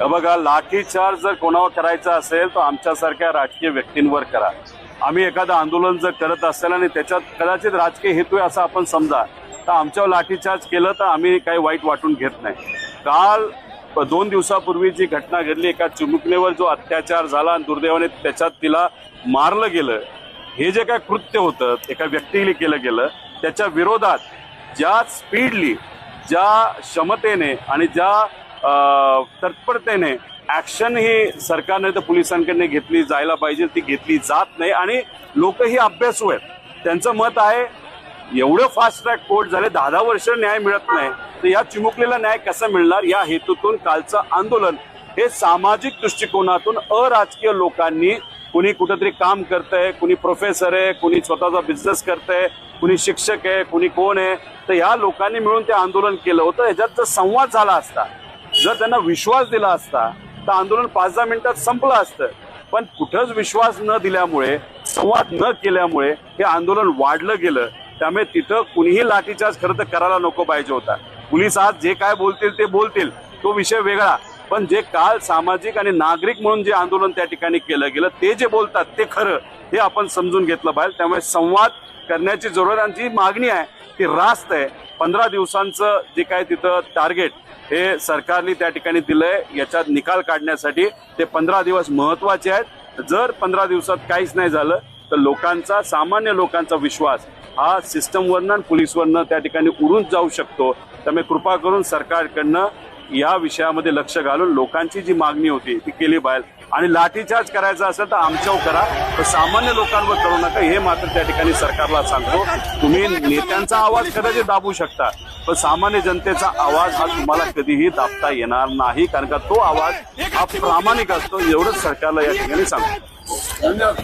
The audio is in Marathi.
बघा, लाठीचार्ज जर कोणावर करायचा असेल तर आमच्यासारख्या राजकीय व्यक्तींवर करा. आम्ही एखादं आंदोलन जर करत असेल आणि त्याच्यात कदाचित राजकीय हेतू आहे असं आपण समजा, तर आमच्यावर लाठीचार्ज केलं तर आम्ही काही वाईट वाटून घेत नाही. काल 2 दिवसापूर्वी जी घटना घडली, एका चिमुकलीवर जो अत्याचार झाला आणि दुर्दैवाने त्याच्यात तिला मारलं गेलं, हे जे काय कृत्य होतं एका व्यक्तीने केलं गेलं, त्याच्या विरोधात ज्या स्पीडली, ज्या क्षमतेने आणि ज्या तत्परतेने ऍक्शन ही सरकारने तर पोलिसांकडे घेतली जायला पाहिजे, ती घेतली जात नाही. आणि लोकही अभ्यासू आहेत. त्यांचं मत आहे एवढं फास्ट ट्रॅक कोर्ट झाले, 10 वर्ष न्याय मिळत नाही, तर या चिमुकलीला न्याय कसा मिळणार, या हेतूतून कालचं आंदोलन हे सामाजिक दृष्टिकोनातून अराजकीय लोकांनी, कुणी कुठेतरी काम करतंय, कुणी प्रोफेसर आहे, कुणी स्वतःचा बिझनेस करतंय, कुणी शिक्षक आहे, कुणी कोण आहे, तर या लोकांनी मिळून ते आंदोलन केलं होतं. ह्याच्यात जर संवाद झाला असता, जर त्यांना विश्वास दिला असता, तर आंदोलन 5-10 मिनिटात संपलं असतं. पण कुठंच विश्वास न दिल्यामुळे, संवाद न केल्यामुळे हे आंदोलन वाढलं गेलं. त्यामुळे तिथं कुणीही लाठीचार्ज खरं तर करायला नको पाहिजे होता. पोलीस आज जे काय बोलतील ते बोलतील, तो विषय वेगळा. पण जे काल सामाजिक आणि नागरिक म्हणून जे आंदोलन त्या ठिकाणी केलं गेलं, ते जे बोलतात ते खरं, हे आपण समजून घेतलं पाहिजे. त्यामुळे संवाद करण्याची जरूरत आणि जी मागणी आहे ती रास्त आहे. 15 दिवसांचं जे काय तिथं टार्गेट हे सरकारने त्या ठिकाणी दिलंय, याच्यात निकाल काढण्यासाठी ते 15 दिवस महत्वाचे आहेत. जर 15 दिवसात काहीच नाही झालं तर लोकांचा, सामान्य लोकांचा विश्वास हा सिस्टमवरनं आणि पोलीसवरनं त्या ठिकाणी उडून जाऊ शकतो. त्यामुळे कृपा करून सरकारकडनं या विषयामध्ये लक्ष घालून लोकांची जी मागणी होती ती केली पाहिजे. आणि लाठीचार्ज करायचा असेल तर आमच्यावर करा, तर सामान्य लोकांवर करू नका. हे मात्र त्या ठिकाणी सरकारला सांगतो. तुम्ही नेत्यांचा आवाज कदाचित दाबू शकता, पण सामान्य जनतेचा आवाज हा तुम्हाला कधीही दाबता येणार नाही, कारण का तो आवाज हा प्रामाणिक असतो. एवढंच सरकारला या ठिकाणी सांगतो. धन्यवाद.